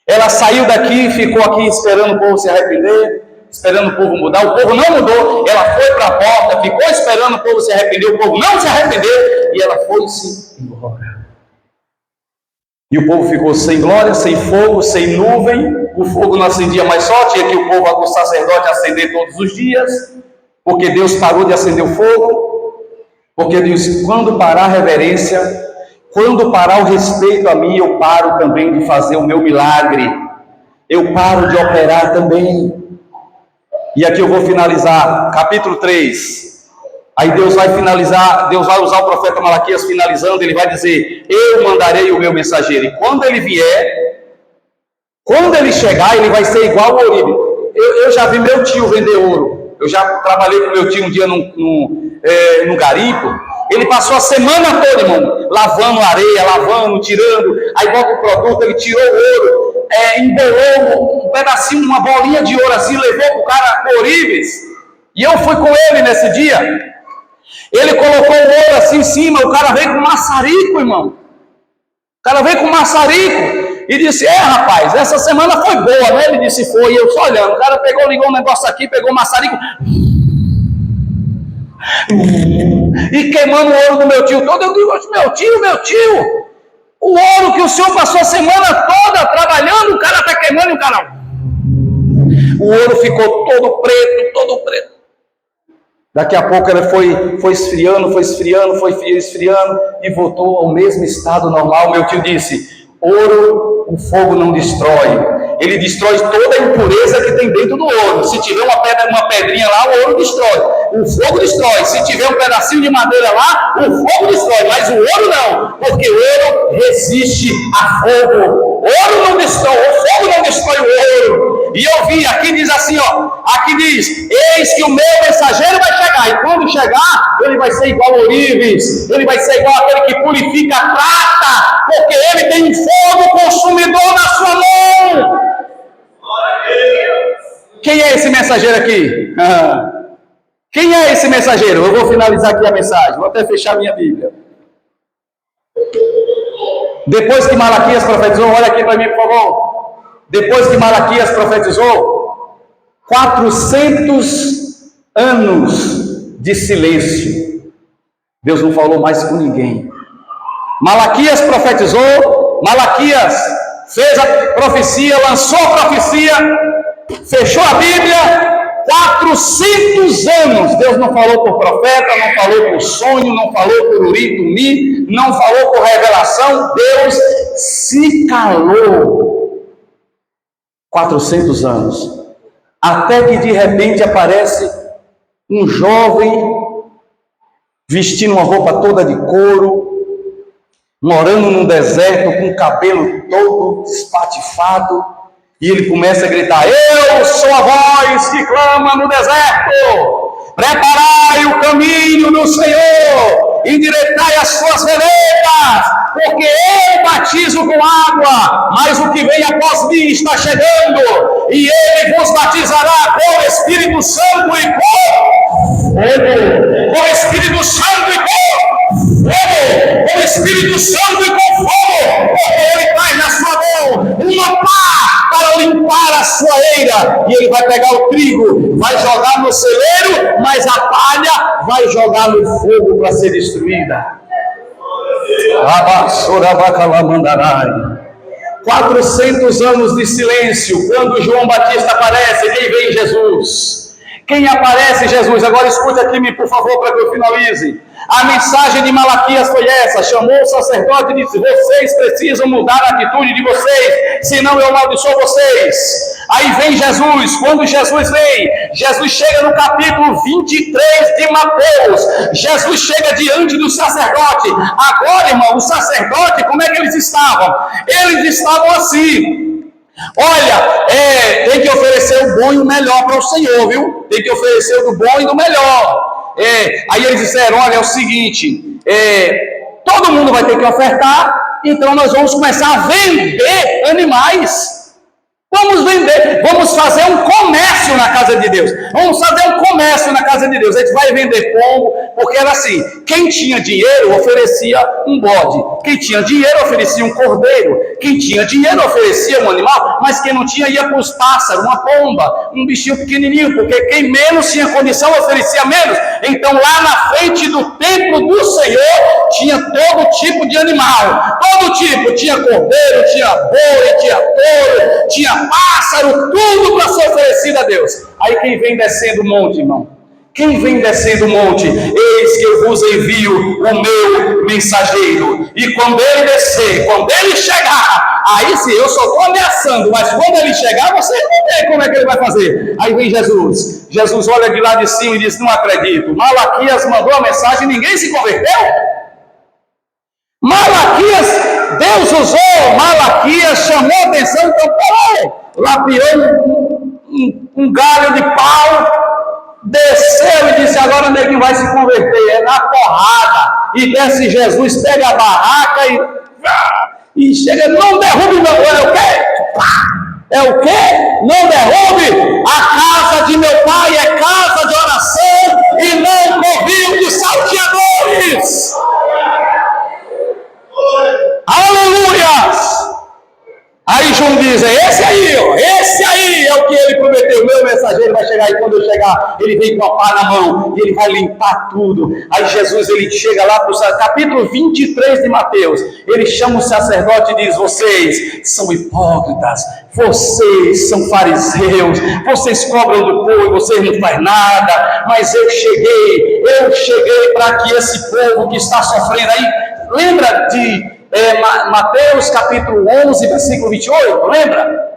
Ela saiu daqui e ficou aqui esperando o povo se arrepender, esperando o povo mudar. O povo não mudou. Ela foi para a porta, ficou esperando o povo se arrepender. O povo não se arrependeu e ela foi-se embora. E o povo ficou sem glória, sem fogo, sem nuvem. O fogo não acendia mais só, tinha que o sacerdote acender todos os dias, porque Deus parou de acender o fogo. Porque Deus, quando parar a reverência, quando parar o respeito a mim, eu paro também de fazer o meu milagre. Eu paro de operar também. E aqui eu vou finalizar, capítulo 3. Aí Deus vai finalizar, Deus vai usar o profeta Malaquias finalizando, ele vai dizer, eu mandarei o meu mensageiro. E quando ele vier, quando ele chegar, ele vai ser igual ao Oribe. Eu já vi meu tio vender ouro. Eu já trabalhei com meu tio um dia no garimpo. Ele passou a semana toda, irmão, lavando areia, lavando, tirando. Aí bota o produto, ele tirou o ouro, embolou um pedacinho, uma bolinha de ouro assim, levou para o cara com Orives. E eu fui com ele nesse dia. Ele colocou o ouro assim em cima, o cara veio com maçarico, irmão. O cara veio com maçarico. E disse, rapaz, essa semana foi boa, né? Ele disse, foi, e eu só olhando. O cara ligou um negócio aqui, pegou o maçarico. E queimando o ouro do meu tio todo. Eu digo, meu tio, o ouro que o senhor passou a semana toda trabalhando, o cara está queimando e o cara... O ouro ficou todo preto. Daqui a pouco ela foi esfriando e voltou ao mesmo estado normal. Meu tio disse, ouro o fogo não destrói. Ele destrói toda a impureza que tem dentro do ouro. Se tiver uma pedrinha lá, o ouro destrói. O fogo destrói. Se tiver um pedacinho de madeira lá, o fogo destrói. Mas o ouro não, porque o ouro resiste a fogo. Ouro não destrói, o fogo não destrói o ouro. E eu vi, aqui diz assim, aqui diz, eis que o meu mensageiro vai chegar. E quando chegar, ele vai ser igual a ourives. Ele vai ser igual aquele que purifica a prata, porque ele tem fogo consumidor na sua mão. Quem é esse mensageiro aqui? Quem é esse mensageiro? Eu vou finalizar aqui a mensagem, vou até fechar minha Bíblia. Depois que Malaquias profetizou, olha aqui para mim, por favor. Depois que Malaquias profetizou, 400 anos de silêncio. Deus não falou mais com ninguém. Malaquias profetizou, Malaquias fez a profecia, lançou a profecia, fechou a Bíblia. 400 anos, Deus não falou por profeta, não falou por sonho, não falou por Uri-Tumi, não falou por revelação. Deus se calou 400 anos, até que de repente aparece um jovem vestindo uma roupa toda de couro, morando num deserto com o cabelo todo espatifado, e ele começa a gritar, eu sou a voz que clama no deserto, preparai o caminho do Senhor, endireitai as suas veredas, porque eu batizo com água, mas o que vem após mim está chegando, e ele vos batizará com o Espírito Santo e com fogo, com o Espírito Santo e com fogo, com o Espírito Santo e com fogo, porque ele traz na sua mão uma pá para limpar a sua eira, e ele vai pegar o trigo, vai jogar no celeiro, mas a palha vai jogar no fogo para ser destruída. 400 anos de silêncio. Quando João Batista aparece, quem vem? Jesus. Quem aparece? Jesus. Agora escute aqui, por favor, para que eu finalize. A mensagem de Malaquias foi essa, chamou o sacerdote e disse, vocês precisam mudar a atitude de vocês, senão eu amaldiçoo vocês. Aí vem Jesus. Quando Jesus vem, Jesus chega no capítulo 23 de Mateus, Jesus chega diante do sacerdote. Agora, irmão, o sacerdote, como é que eles estavam? Eles estavam assim, olha, tem que oferecer o bom e o melhor para o Senhor, viu? Tem que oferecer o do bom e do melhor. Aí eles disseram, olha, é o seguinte, todo mundo vai ter que ofertar, então nós vamos começar a vender animais. Vamos vender, vamos fazer um comércio na casa de Deus. Vamos fazer um comércio na casa de Deus. A gente vai vender pombo, porque era assim, quem tinha dinheiro oferecia um bode, quem tinha dinheiro oferecia um cordeiro, quem tinha dinheiro oferecia um animal, mas quem não tinha ia para os pássaros, uma pomba, um bichinho pequenininho, porque quem menos tinha condição oferecia menos. Então lá na frente do templo do Senhor tinha todo tipo de animal, todo tipo, tinha cordeiro, tinha boi, tinha touro, tinha pássaro, tudo para ser oferecido a Deus. Aí quem vem descendo o monte, irmão? Quem vem descendo o monte? Eis que eu vos envio o meu mensageiro. E quando ele descer, quando ele chegar, aí sim, eu só estou ameaçando, mas quando ele chegar, você não vê como é que ele vai fazer. Aí vem Jesus. Jesus olha de lá de cima e diz, não acredito. Malaquias mandou a mensagem e ninguém se converteu? Malaquias, Deus usou, Malaquias chamou a atenção, então peraí, lapiou um galho de pau, desceu e disse, agora o neguinho vai se converter, é na porrada, e desce Jesus, pega a barraca e chega, não derrube meu, é o quê? É o quê? Não derrube, a casa de meu pai é casa de oração e não covil de salteadores. Aleluia! Aí João diz, esse aí é o que ele prometeu, meu mensageiro. mensageiro vai chegar, e quando eu chegar, ele vem com a pá na mão, e ele vai limpar tudo. Aí Jesus, ele chega lá para o capítulo 23 de Mateus, ele chama o sacerdote e diz: vocês são hipócritas, vocês são fariseus, vocês cobram do povo e vocês não fazem nada, mas eu cheguei para que esse povo que está sofrendo aí, lembra de Mateus capítulo 11, versículo 28, lembra?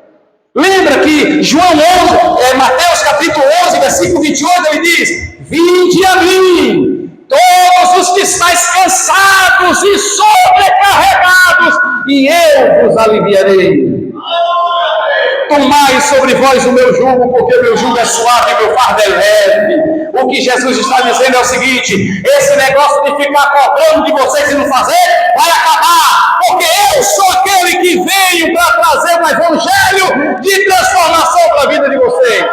Lembra que João 11, Mateus capítulo 11, versículo 28, ele diz: vinde a mim, todos os que estáis cansados e sobrecarregados, e eu vos aliviarei. Tomai sobre vós o meu jugo, porque meu jugo é suave e meu fardo é leve. O que Jesus está dizendo é o seguinte: esse negócio de ficar cobrando de vocês e não fazer, vai acabar, porque eu sou aquele que veio para trazer um evangelho de transformação para a vida de vocês.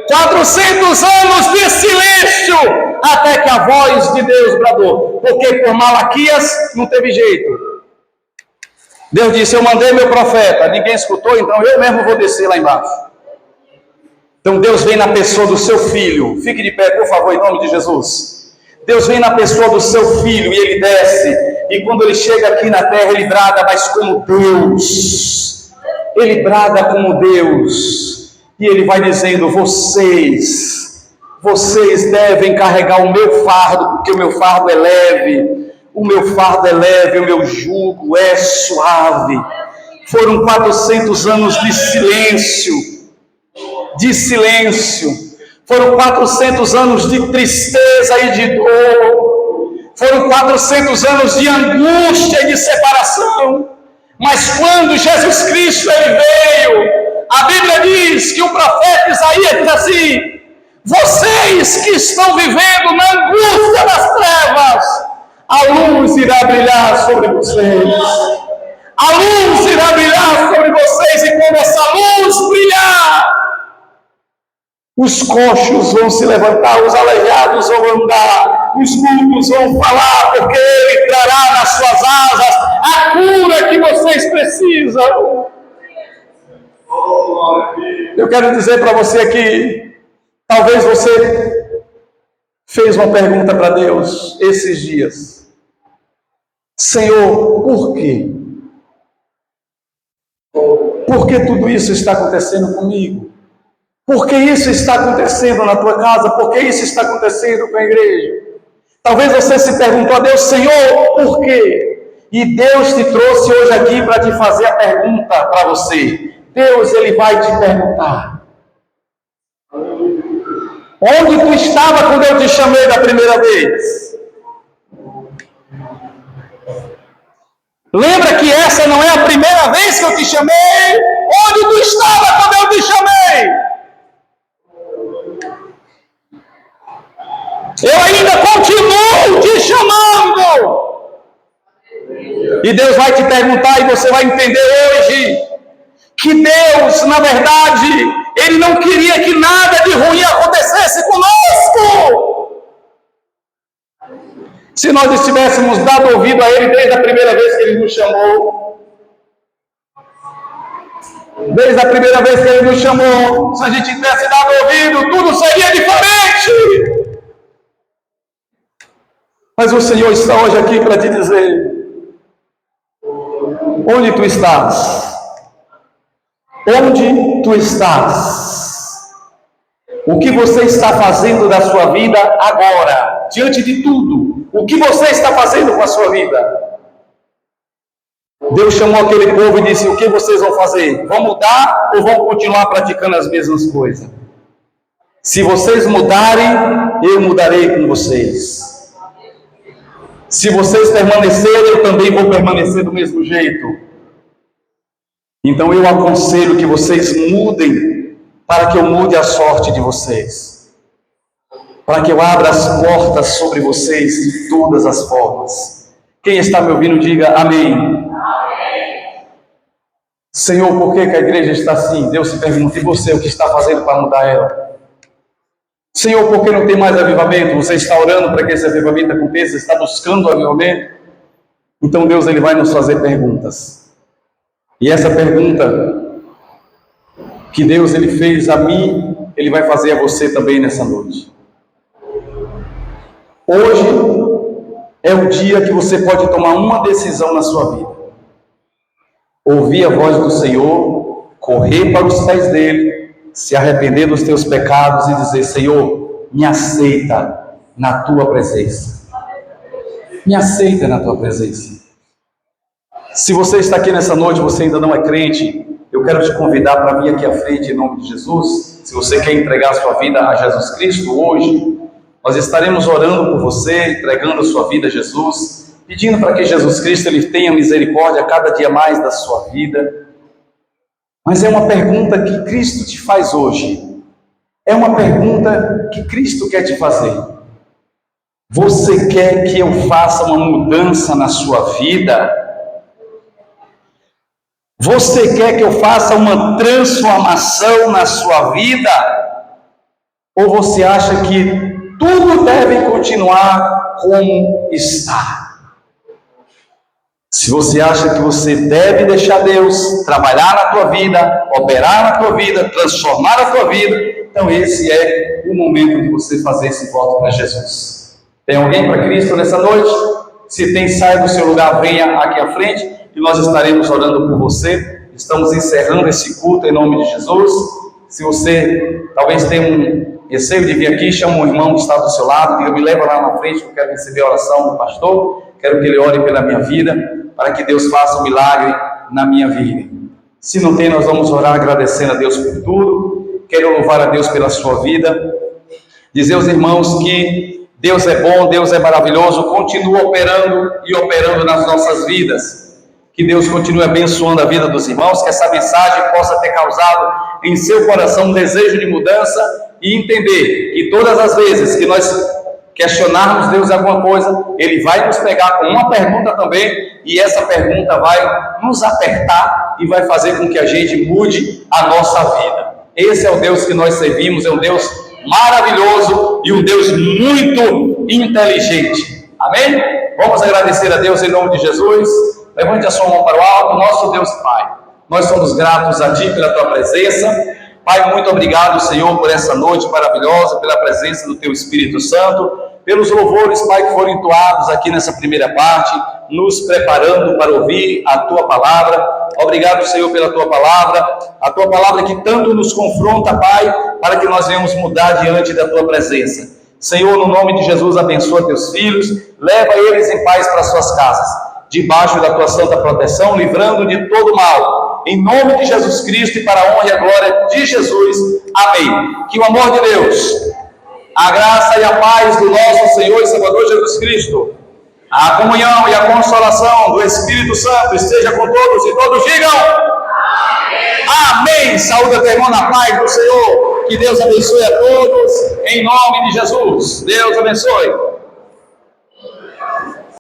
400 anos de silêncio, até que a voz de Deus bradou, porque por Malaquias não teve jeito. Deus disse: eu mandei meu profeta, ninguém escutou, então eu mesmo vou descer lá embaixo. Então Deus vem na pessoa do seu filho, fique de pé por favor, em nome de Jesus. Deus vem na pessoa do seu filho e ele desce, e quando ele chega aqui na terra, ele brada, mas como Deus, ele brada como Deus, e ele vai dizendo: vocês devem carregar o meu fardo, porque o meu fardo é leve, o meu fardo é leve, o meu jugo é suave. Foram 400 anos de silêncio, foram 400 anos de tristeza e de dor, foram 400 anos de angústia e de separação, mas quando Jesus Cristo ele veio, a Bíblia diz que o profeta Isaías diz assim: vocês que estão vivendo na angústia das trevas, a luz irá brilhar sobre vocês. A luz irá brilhar sobre vocês, e quando essa luz brilhar, os coxos vão se levantar, os aleijados vão andar, os mudos vão falar, porque Ele trará nas suas asas a cura que vocês precisam. Eu quero dizer para você aqui, talvez você fez uma pergunta para Deus esses dias: Senhor, por quê? Por que tudo isso está acontecendo comigo? Por que isso está acontecendo na tua casa? Por que isso está acontecendo com a igreja? Talvez você se perguntou a Deus: Senhor, por quê? E Deus te trouxe hoje aqui para te fazer a pergunta para você. Deus, Ele vai te perguntar: onde tu estava quando eu te chamei da primeira vez? Lembra que essa não é a primeira vez que eu te chamei? Onde tu estava quando eu te chamei? Eu ainda continuo te chamando. E Deus vai te perguntar, e você vai entender hoje que Deus, na verdade, Ele não queria que nada de ruim acontecesse conosco. Se nós tivéssemos dado ouvido a Ele desde a primeira vez que Ele nos chamou, se a gente tivesse dado ouvido, tudo seria diferente. Mas o Senhor está hoje aqui para te dizer: onde tu estás? Onde tu estás? O que você está fazendo da sua vida agora? Diante de tudo, o que você está fazendo com a sua vida? Deus chamou aquele povo e disse: o que vocês vão fazer? Vão mudar ou vão continuar praticando as mesmas coisas? Se vocês mudarem, eu mudarei com vocês. Se vocês permanecerem, eu também vou permanecer do mesmo jeito. Então eu aconselho que vocês mudem, para que eu mude a sorte de vocês, para que eu abra as portas sobre vocês de todas as formas. Quem está me ouvindo, diga amém. Amém. Senhor, por que a igreja está assim? Deus se pergunta: e você, o que está fazendo para mudar ela? Senhor, por que não tem mais avivamento? Você está orando para que esse avivamento aconteça? Está buscando o avivamento? Então Deus, Ele vai nos fazer perguntas. E essa pergunta que Deus ele fez a mim, Ele vai fazer a você também nessa noite. Hoje é o dia que você pode tomar uma decisão na sua vida. Ouvir a voz do Senhor, correr para os pés dele, se arrepender dos teus pecados e dizer: Senhor, me aceita na tua presença. Me aceita na tua presença. Se você está aqui nessa noite, você ainda não é crente, eu quero te convidar para vir aqui à frente em nome de Jesus. Se você quer entregar a sua vida a Jesus Cristo hoje, nós estaremos orando por você, entregando a sua vida a Jesus, pedindo para que Jesus Cristo ele tenha misericórdia cada dia mais da sua vida. Mas é uma pergunta que Cristo te faz hoje. É uma pergunta que Cristo quer te fazer. Você quer que eu faça uma mudança na sua vida? Você quer que eu faça uma transformação na sua vida? Ou você acha que tudo deve continuar como está? Se você acha que você deve deixar Deus trabalhar na tua vida, operar na tua vida, transformar a tua vida, então esse é o momento de você fazer esse voto para Jesus. Tem alguém para Cristo nessa noite? Se tem, saia do seu lugar, venha aqui à frente e nós estaremos orando por você. Estamos encerrando esse culto em nome de Jesus. Se você talvez tenha um receio de vir aqui, chama um irmão que está do seu lado, diga: me leva lá na frente que eu quero receber a oração do pastor, quero que ele ore pela minha vida, para que Deus faça um milagre na minha vida. Se não tem, nós vamos orar agradecendo a Deus por tudo. Quero louvar a Deus pela sua vida, dizer aos irmãos que Deus é bom, Deus é maravilhoso, continua operando e operando nas nossas vidas. Que Deus continue abençoando a vida dos irmãos, que essa mensagem possa ter causado em seu coração um desejo de mudança e entender que todas as vezes que nós questionarmos Deus em alguma coisa, Ele vai nos pegar com uma pergunta também, e essa pergunta vai nos apertar e vai fazer com que a gente mude a nossa vida. Esse é o Deus que nós servimos, é um Deus maravilhoso e um Deus muito inteligente. Amém? Vamos agradecer a Deus em nome de Jesus. Levante a sua mão para o alto. Nosso Deus Pai, nós somos gratos a Ti pela Tua presença. Pai, muito obrigado, Senhor, por essa noite maravilhosa, pela presença do Teu Espírito Santo, pelos louvores, Pai, que foram entoados aqui nessa primeira parte, nos preparando para ouvir a Tua palavra. Obrigado, Senhor, pela Tua palavra, a Tua palavra que tanto nos confronta, Pai, para que nós venhamos mudar diante da Tua presença. Senhor, no nome de Jesus, abençoa Teus filhos, leva eles em paz para suas casas, debaixo da Tua santa proteção, livrando de todo mal. Em nome de Jesus Cristo e para a honra e a glória de Jesus. Amém. Que o amor de Deus, a graça e a paz do nosso Senhor e Salvador Jesus Cristo, a comunhão e a consolação do Espírito Santo esteja com todos e todos digam amém. Amém. Saúde teu irmão na paz do Senhor. Que Deus abençoe a todos em nome de Jesus. Deus abençoe.